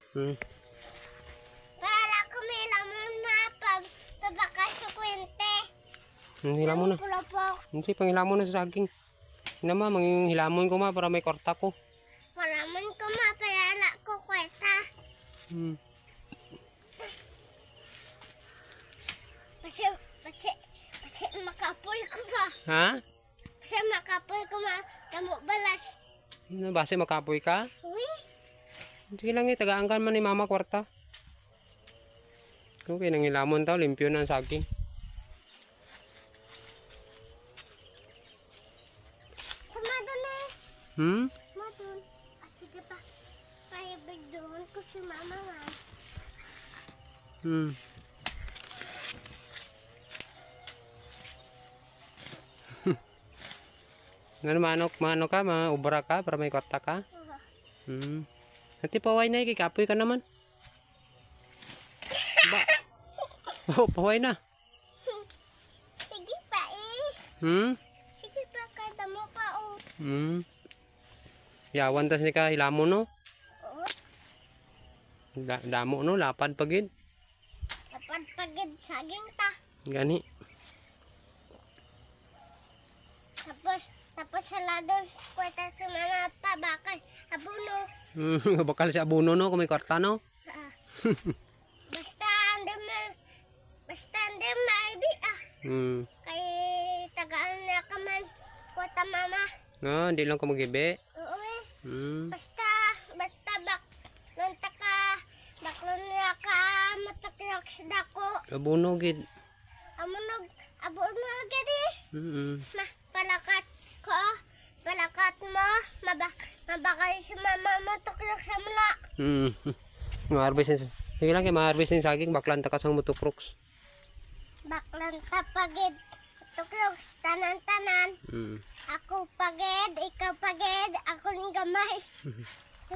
Para ko may lamon na pabaka sa kwente. Hilamon na. Hindi, panghilamon na sa saging. Hindi ma, manghilamon ko ma para may korta ko. Malamon ko mapayala ko kweta. Kasi makapoy ko ba? Ha? Kasi makapoy ko damo balas. Base makapoy ka? Uy. Sige lang tagaangkan man ni mama kwarta. Okay, nangilamon tao, limpyo na ang saging. Kumadun eh. Kumadun. Sige pa. Paibig doon ko si mama nga. Ngano mano ka, maubra ka para may kwarta ka? Nanti paway na kikapoy ka naman. Ba? Oh, paway na. Sige pa eh. Sige pa kada mo pa oh. Yawan tas ni ka hilamon no? Oo. Damo no, lapad pagid. Lapad pagid saging ta. Gani. Tapos saladon kweta sa mga pabakal abuno. Bakal si abuno no, kung may kwarta no? Basta hindi maibi ah. Kay tagaan na ka man kweta mama. No, hindi lang ko magibi. Oo eh. Basta baklon na ka matakyak sa dako. Abuno gid. Abuno gidi. Palakat mo, mabakal si mama mo tuklok sa mula. Ma-harvest sige lang kay ma-harvest ng saging, baklan ta kasang mutukroks. Baklan ta pagid, tuklok tanan-tanan. Ako pagid, ikaw pagid, ako ning gamay.